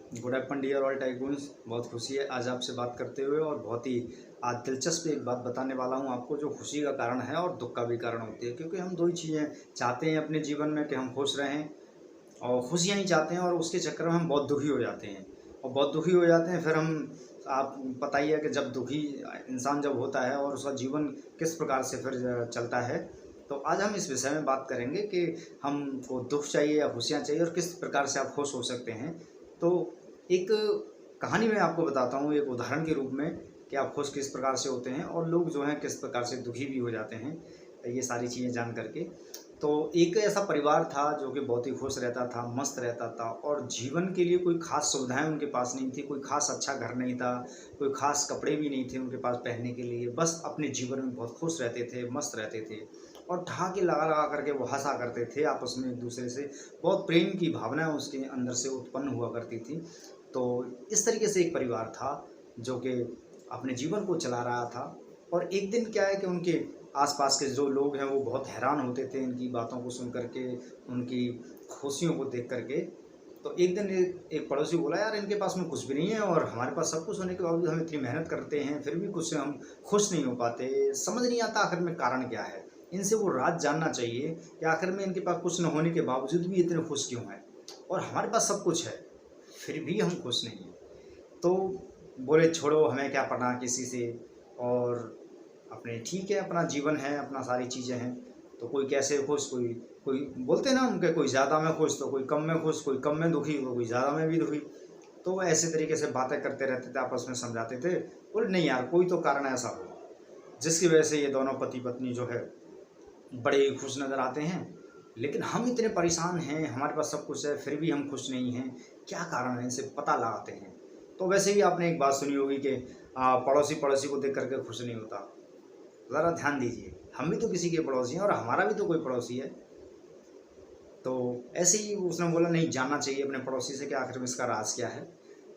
Good afternoon dear all tycoons. बहुत खुशी है आज आपसे बात करते हुए और बहुत ही आज दिलचस्प एक बात बताने वाला हूँ आपको, जो खुशी का कारण है और दुख का भी कारण होती है। क्योंकि हम दो ही चीज़ें चाहते हैं अपने जीवन में कि हम खुश रहें और खुशियाँ ही चाहते हैं, और उसके चक्कर में हम बहुत दुखी हो जाते हैं। और बहुत दुखी हो जाते हैं फिर हम, आप पता ही है कि जब दुखी इंसान जब होता है और उसका जीवन किस प्रकार से फिर चलता है। तो आज हम इस विषय में बात करेंगे कि हमको दुख चाहिए या खुशियाँ चाहिए और किस प्रकार से आप खुश हो सकते हैं। तो एक कहानी मैं आपको बताता हूँ, एक उदाहरण के रूप में, कि आप खुश किस प्रकार से होते हैं और लोग जो हैं किस प्रकार से दुखी भी हो जाते हैं, ये सारी चीज़ें जान करके। तो एक ऐसा परिवार था जो कि बहुत ही खुश रहता था, मस्त रहता था, और जीवन के लिए कोई ख़ास सुविधाएं उनके पास नहीं थी, कोई ख़ास अच्छा घर नहीं था, कोई ख़ास कपड़े भी नहीं थे उनके पास पहनने के लिए। बस अपने जीवन में बहुत खुश रहते थे, मस्त रहते थे, और ठहाके लगा लगा करके वो हंसा करते थे आपस में एक दूसरे से। बहुत प्रेम की भावनाएं उसके अंदर से उत्पन्न हुआ करती थी। तो इस तरीके से एक परिवार था जो कि अपने जीवन को चला रहा था। और एक दिन क्या है कि उनके आसपास के जो लोग हैं वो बहुत हैरान होते थे इनकी बातों को सुन करके, उनकी खुशियों को देख करके। तो एक दिन एक पड़ोसी बोला, यार इनके पास में कुछ भी नहीं है और हमारे पास सब कुछ होने के बावजूद हम इतनी मेहनत करते हैं फिर भी कुछ हम खुश नहीं हो पाते। समझ नहीं आता आखिर में कारण क्या है। इनसे वो राज जानना चाहिए कि आखिर में इनके पास कुछ न होने के बावजूद भी इतने खुश क्यों हैं, और हमारे पास सब कुछ है फिर भी हम खुश नहीं हैं। तो बोले, छोड़ो हमें क्या पढ़ना किसी से, और अपने ठीक है अपना जीवन है, अपना सारी चीज़ें हैं। तो कोई कैसे खुश, कोई कोई बोलते हैं ना उनके, कोई ज़्यादा में खुश तो कोई कम में खुश, कोई कम में दुखी तो कोई ज़्यादा में भी दुखी। तो वो ऐसे तरीके से बातें करते रहते थे, आपस में समझाते थे। बोले नहीं यार, कोई तो कारण ऐसा हो जिसकी वजह से ये दोनों पति पत्नी जो है बड़े ही खुश नज़र आते हैं, लेकिन हम इतने परेशान हैं, हमारे पास सब कुछ है फिर भी हम खुश नहीं हैं। क्या कारण है, इनसे पता लगाते हैं। तो वैसे ही आपने एक बात सुनी होगी कि पड़ोसी पड़ोसी को देख करके खुश नहीं होता। ज़रा ध्यान दीजिए, हम भी तो किसी के पड़ोसी हैं और हमारा भी तो कोई पड़ोसी है। तो ऐसे ही उसने बोला, नहीं जानना चाहिए अपने पड़ोसी से कि आखिर में इसका राज क्या है।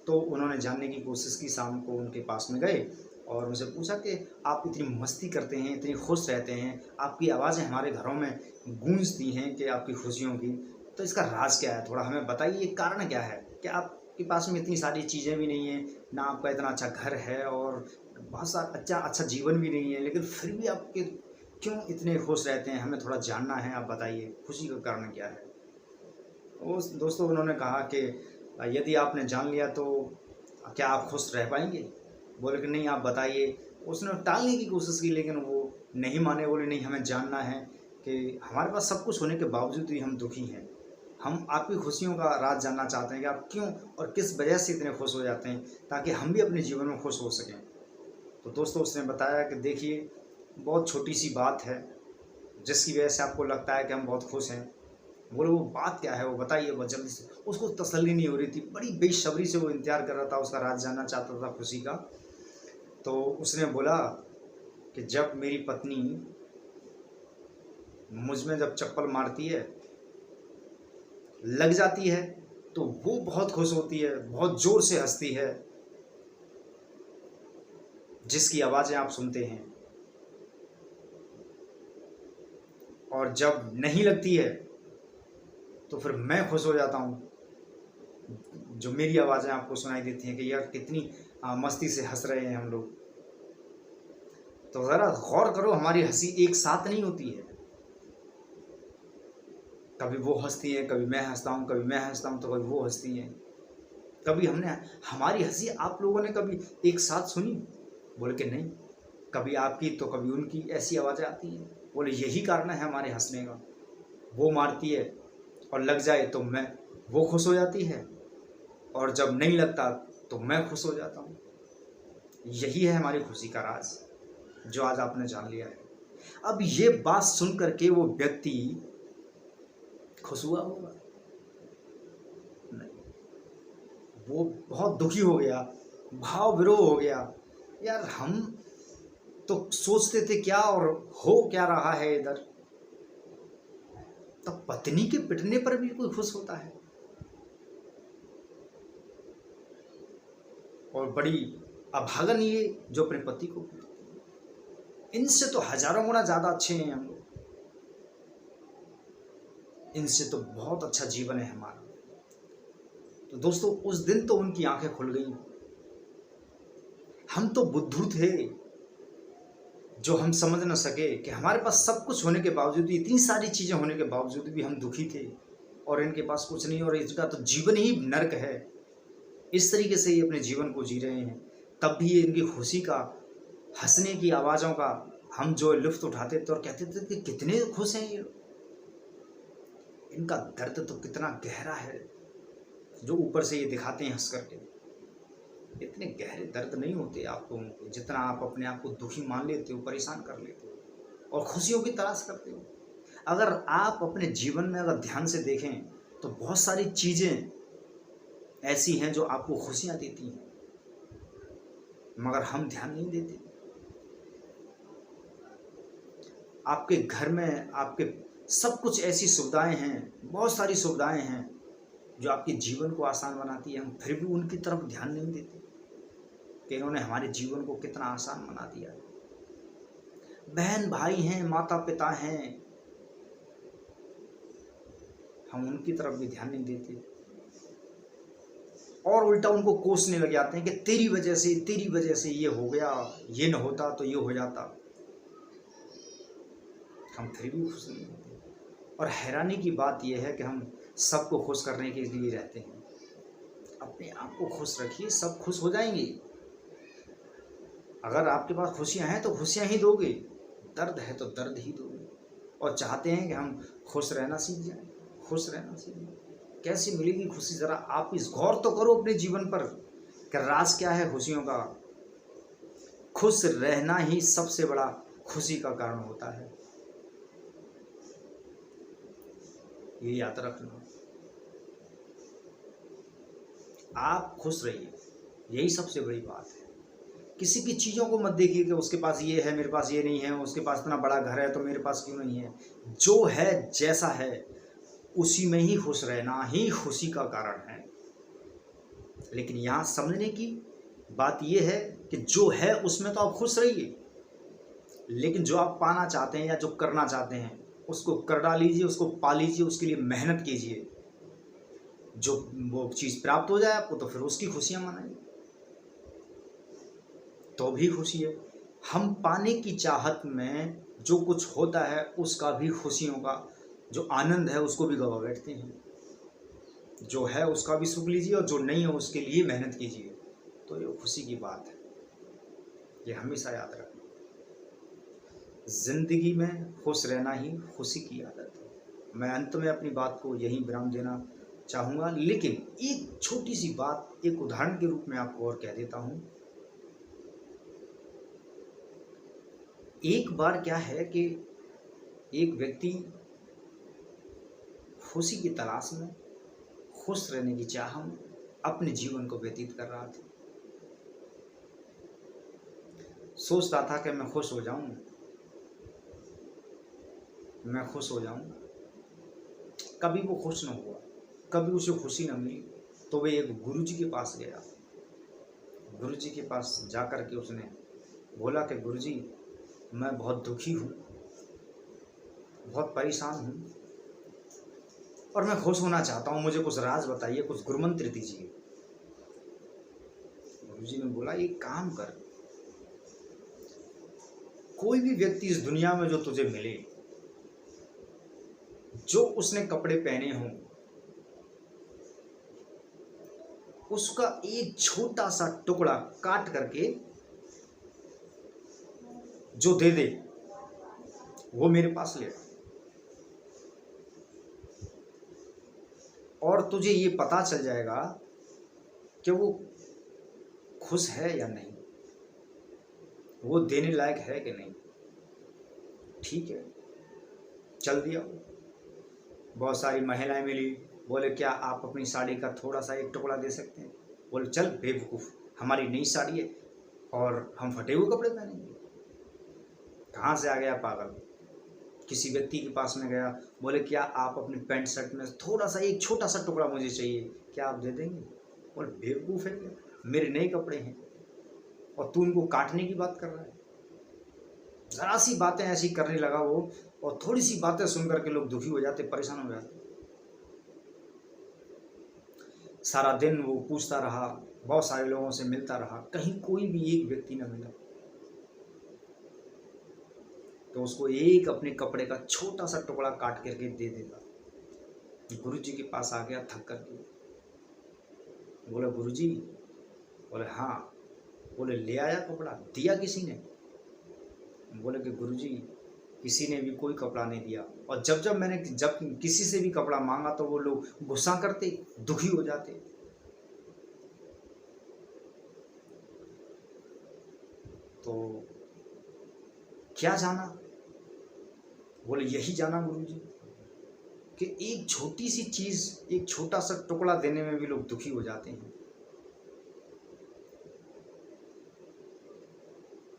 तो उन्होंने जानने की कोशिश की, शाम को उनके पास में गए और उनसे पूछा कि आप इतनी मस्ती करते हैं, इतनी खुश रहते हैं, आपकी आवाज़ें हमारे घरों में गूंजती हैं कि आपकी खुशियों की, तो इसका राज क्या है, थोड़ा हमें बताइए, कारण क्या है कि आपके पास में इतनी सारी चीज़ें भी नहीं हैं, ना आपका इतना अच्छा घर है और बहुत सा अच्छा अच्छा जीवन भी नहीं है, लेकिन फिर भी आपके क्यों इतने खुश रहते हैं, हमें थोड़ा जानना है, आप बताइए खुशी का कारण क्या है। उस दोस्तों उन्होंने कहा कि यदि आपने जान लिया तो क्या आप खुश रह पाएंगे। बोले कि नहीं आप बताइए। उसने टालने की कोशिश की लेकिन वो नहीं माने, बोले नहीं हमें जानना है कि हमारे पास सब कुछ होने के बावजूद भी हम दुखी हैं। हम आपकी खुशियों का राज जानना चाहते हैं कि आप क्यों और किस वजह से इतने खुश हो जाते हैं, ताकि हम भी अपने जीवन में खुश हो सकें। तो दोस्तों उसने बताया कि देखिए, बहुत छोटी सी बात है जिसकी वजह से आपको लगता है कि हम बहुत खुश हैं। बोले वो बात क्या है, वो बताइए बहुत जल्दी से। उसको तसल्ली नहीं हो रही थी, बड़ी बेसब्री से वो इंतजार कर रहा था, उसका राज जानना चाहता था खुशी का। तो उसने बोला कि जब मेरी पत्नी मुझ में जब चप्पल मारती है, लग जाती है, तो वो बहुत खुश होती है, बहुत ज़ोर से हंसती है, जिसकी आवाज़ें आप सुनते हैं। और जब नहीं लगती है तो फिर मैं खुश हो जाता हूँ, जो मेरी आवाज़ें आपको सुनाई देती हैं कि यार कितनी मस्ती से हंस रहे हैं हम लोग। तो ज़रा गौर करो, हमारी हंसी एक साथ नहीं होती है। कभी वो हंसती है, कभी मैं हंसता हूँ, कभी मैं हंसता हूँ तो कभी वो हंसती हैं। कभी हमने हमारी हंसी आप लोगों ने कभी एक साथ सुनी? बोले कि नहीं, कभी आपकी तो कभी उनकी ऐसी आवाज़ें आती हैं। बोले यही कारण है हमारे हंसने का। वो मारती है और लग जाए तो मैं, वो खुश हो जाती है, और जब नहीं लगता तो मैं खुश हो जाता हूँ। यही है हमारी खुशी का राज, जो आज आपने जान लिया है। अब ये बात सुन करके वो व्यक्ति खुश हुआ होगा? नहीं, वो बहुत दुखी हो गया, भाव विरोह हो गया। यार हम तो सोचते थे क्या और हो क्या रहा है इधर। तब पत्नी के पिटने पर भी कोई खुश होता है, और बड़ी अभागन ये जो अपने पति को, इनसे तो हजारों गुना ज़्यादा अच्छे हैं हम लोग, इनसे तो बहुत अच्छा जीवन है हमारा। तो दोस्तों उस दिन तो उनकी आंखें खुल गई। हम तो बुद्धू थे जो हम समझ न सके कि हमारे पास सब कुछ होने के बावजूद भी, इतनी सारी चीज़ें होने के बावजूद भी हम दुखी थे, और इनके पास कुछ नहीं और इनका तो जीवन ही नर्क है। इस तरीके से ये अपने जीवन को जी रहे हैं। तब भी ये इनकी खुशी का, हंसने की आवाज़ों का हम जो लुत्फ़ उठाते थे और कहते थे कि कितने खुश हैं ये लोग। इनका दर्द तो कितना गहरा है जो ऊपर से ये दिखाते हैं हंस करके। इतने गहरे दर्द नहीं होते आप लोगों को, जितना आप अपने आप को दुखी मान लेते हो, परेशान कर लेते हो और खुशियों की तलाश करते हो। अगर आप अपने जीवन में अगर ध्यान से देखें तो बहुत सारी चीज़ें ऐसी हैं जो आपको खुशियाँ देती हैं, मगर हम ध्यान नहीं देते। आपके घर में आपके सब कुछ ऐसी सुविधाएं हैं, बहुत सारी सुविधाएं हैं जो आपके जीवन को आसान बनाती है, हम फिर भी उनकी तरफ ध्यान नहीं देते कि इन्होंने हमारे जीवन को कितना आसान बना दिया है। बहन भाई हैं, माता पिता हैं, हम उनकी तरफ भी ध्यान नहीं देते और उल्टा उनको कोसने लग जाते हैं कि तेरी वजह से ये हो गया, ये न होता तो ये हो जाता। हम फिर भी खुश नहीं होते। और हैरानी की बात यह है कि हम सबको खुश करने के लिए रहते हैं। अपने आप को खुश रखिए, सब खुश हो जाएंगे। अगर आपके पास खुशियां हैं तो खुशियां ही दोगे, दर्द है तो दर्द ही दोगे। और चाहते हैं कि हम खुश रहना सीख जाएं, खुश रहना सीख जाएं। कैसे मिलेगी खुशी? ज़रा आप इस गौर तो करो अपने जीवन पर कि राज क्या है खुशियों का। खुश रहना ही सबसे बड़ा खुशी का कारण होता है, ये याद रखना। आप खुश रहिए, यही सबसे बड़ी बात है। किसी की चीज़ों को मत देखिए कि उसके पास ये है, मेरे पास ये नहीं है, उसके पास इतना बड़ा घर है तो मेरे पास क्यों नहीं है। जो है जैसा है उसी में ही खुश रहना ही खुशी का कारण है। लेकिन यहाँ समझने की बात यह है कि जो है उसमें तो आप खुश रहिए, लेकिन जो आप पाना चाहते हैं या जो करना चाहते हैं उसको कर डालीजिए, उसको पा लीजिए, उसके लिए मेहनत कीजिए। जो वो चीज़ प्राप्त हो जाए आपको तो फिर उसकी खुशियाँ मनाइए, तो भी खुशी है। हम पाने की चाहत में जो कुछ होता है उसका भी, खुशियों का जो आनंद है उसको भी गवा बैठते हैं। जो है उसका भी सुख लीजिए और जो नहीं है उसके लिए मेहनत कीजिए, तो ये खुशी की बात है। ये हमेशा याद रखना, जिंदगी में खुश रहना ही खुशी की आदत है। मैं अंत में अपनी बात को यहीं विराम देना चाहूँगा, लेकिन एक छोटी सी बात एक उदाहरण के रूप में आपको और कह देता हूँ। एक बार क्या है कि एक व्यक्ति खुशी की तलाश में, खुश रहने की चाह में अपने जीवन को व्यतीत कर रहा था। सोचता था कि मैं खुश हो जाऊं, मैं खुश हो जाऊं। कभी वो खुश न हुआ, कभी उसे खुशी न मिली। तो वह एक गुरुजी के पास गया। गुरुजी के पास जाकर के उसने बोला कि गुरुजी, मैं बहुत दुखी हूँ, बहुत परेशान हूँ और मैं खुश होना चाहता हूँ, मुझे कुछ राज बताइए, कुछ गुरुमंत्र दीजिए। गुरुजी ने बोला, एक काम कर, कोई भी व्यक्ति इस दुनिया में जो तुझे मिले, जो उसने कपड़े पहने हों, उसका एक छोटा सा टुकड़ा काट करके जो दे दे वो मेरे पास ले, और तुझे ये पता चल जाएगा कि वो खुश है या नहीं, वो देने लायक है कि नहीं। ठीक है, चल दिया। बहुत सारी महिलाएं मिली, बोले क्या आप अपनी साड़ी का थोड़ा सा एक टुकड़ा दे सकते हैं? बोले चल बेवकूफ़, हमारी नई साड़ी है और हम फटे हुए कपड़े पहनेंगे। कहाँ से आ गया पागल। किसी व्यक्ति के पास में गया, बोले क्या आप अपने पैंट शर्ट में थोड़ा सा एक छोटा सा टुकड़ा मुझे चाहिए, क्या आप दे देंगे? बोले बेवकूफ़ है क्या, मेरे नए कपड़े हैं और तू उनको काटने की बात कर रहा है। ज़रा सी बातें ऐसी करने लगा वो, और थोड़ी सी बातें सुन करके लोग दुखी हो जाते, परेशान हो जाते। सारा दिन वो पूछता रहा, बहुत सारे लोगों से मिलता रहा, कहीं कोई भी एक व्यक्ति न मिला। तो उसको एक अपने कपड़े का छोटा सा टुकड़ा काट करके दे देता। गुरुजी के पास आ गया थक करके, बोला गुरुजी, बोले हाँ। बोले ले आया कपड़ा, दिया किसी ने? बोले कि गुरुजी किसी ने भी कोई कपड़ा नहीं दिया, और जब किसी से भी कपड़ा मांगा तो वो लोग गुस्सा करते, दुखी हो जाते। तो क्या जाना? बोले यही जाना गुरुजी कि एक छोटी सी चीज, एक छोटा सा टुकड़ा देने में भी लोग दुखी हो जाते हैं,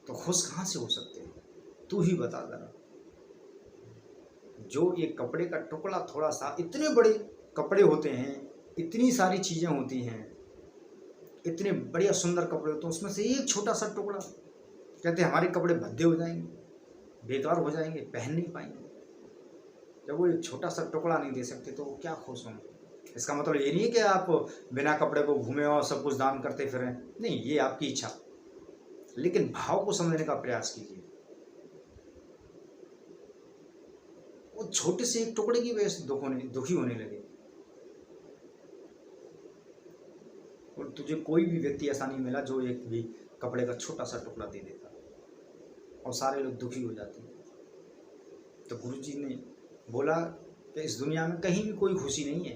तो खुश कहाँ से हो सकते हैं? तू ही बता जरा। जो एक कपड़े का टुकड़ा, थोड़ा सा, इतने बड़े कपड़े होते हैं, इतनी सारी चीजें होती हैं, इतने बढ़िया सुंदर कपड़े होते हैं, उसमें से एक छोटा सा टुकड़ा, कहते हैं हमारे कपड़े भद्दे हो जाएंगे, बेकार हो जाएंगे, पहन नहीं पाएंगे। जब वो एक छोटा सा टुकड़ा नहीं दे सकते तो क्या खुश हों? इसका मतलब ये नहीं है कि आप बिना कपड़े को घूमे और सब कुछ दान करते फिरें, नहीं, ये आपकी इच्छा, लेकिन भाव को समझने का प्रयास कीजिए। वो छोटे से एक टुकड़े की वजह से दुखी होने लगे। और तुझे कोई भी व्यक्ति ऐसा नहीं मिला जो एक भी कपड़े का छोटा सा टुकड़ा दे देता, और सारे लोग दुखी हो जाते। तो गुरुजी ने बोला कि इस दुनिया में कहीं भी कोई खुशी नहीं है,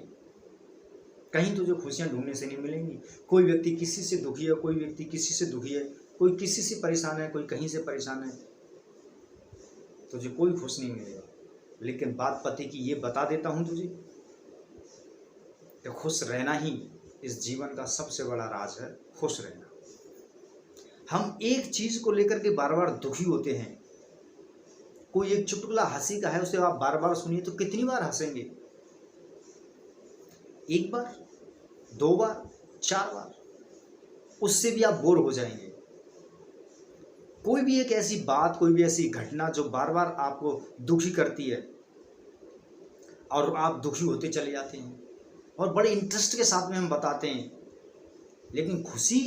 कहीं तुझे खुशियां ढूंढने से नहीं मिलेंगी। कोई व्यक्ति किसी से दुखी है, कोई व्यक्ति किसी से दुखी है, कोई किसी से परेशान है, कोई कहीं से परेशान है, तुझे कोई खुश नहीं मिलेगा। लेकिन बात पति की ये बता देता हूं तुझे कि खुश रहना ही इस जीवन का सबसे बड़ा राज है, खुश रहना। हम एक चीज को लेकर के बार बार दुखी होते हैं। कोई एक चुटकुला हंसी का है, उसे आप बार बार सुनिए तो कितनी बार हंसेंगे? एक बार, 2 बार, 4 बार, उससे भी आप बोर हो जाएंगे। कोई भी एक ऐसी बात, कोई भी ऐसी घटना जो बार बार आपको दुखी करती है और आप दुखी होते चले जाते हैं, और बड़े इंटरेस्ट के साथ में हम बताते हैं, लेकिन खुशी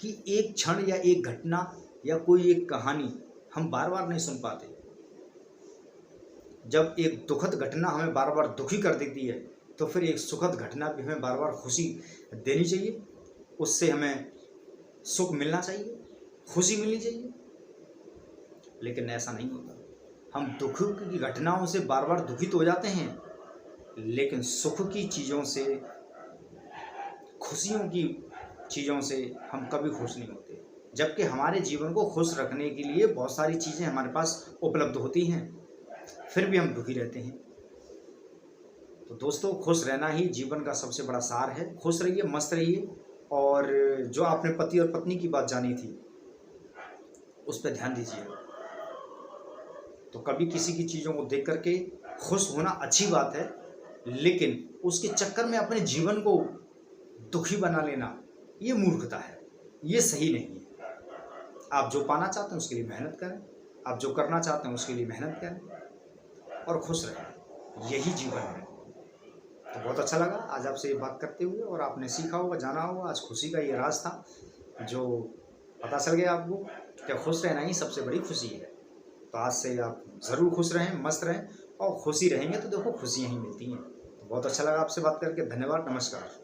की एक क्षण या एक घटना या कोई एक कहानी हम बार बार नहीं सुन पाते। जब एक दुखद घटना हमें बार बार दुखी कर देती है, तो फिर एक सुखद घटना भी हमें बार बार खुशी देनी चाहिए, उससे हमें सुख मिलना चाहिए, खुशी मिलनी चाहिए। लेकिन ऐसा नहीं होता। हम दुख की घटनाओं से बार बार दुखी तो हो जाते हैं, लेकिन सुख की चीज़ों से, खुशियों की चीज़ों से हम कभी खुश नहीं होते। जबकि हमारे जीवन को खुश रखने के लिए बहुत सारी चीज़ें हमारे पास उपलब्ध होती हैं, फिर भी हम दुखी रहते हैं। तो दोस्तों, खुश रहना ही जीवन का सबसे बड़ा सार है। खुश रहिए, मस्त रहिए, और जो आपने पति और पत्नी की बात जानी थी उस पर ध्यान दीजिए। तो कभी किसी की चीज़ों को देख करके खुश होना अच्छी बात है, लेकिन उसके चक्कर में अपने जीवन को दुखी बना लेना ये मूर्खता है, ये सही नहीं है। आप जो पाना चाहते हैं उसके लिए मेहनत करें, आप जो करना चाहते हैं उसके लिए मेहनत करें और खुश रहें, यही जीवन है। तो बहुत अच्छा लगा आज आपसे ये बात करते हुए, और आपने सीखा होगा, जाना होगा, आज खुशी का ये राज था जो पता चल गया आपको कि खुश रहना ही सबसे बड़ी खुशी है। तो आज से आप ज़रूर खुश रहें, मस्त रहें, और खुशी रहेंगे तो देखो खुशियाँ ही मिलती हैं। तो बहुत अच्छा लगा आपसे बात करके, धन्यवाद, नमस्कार।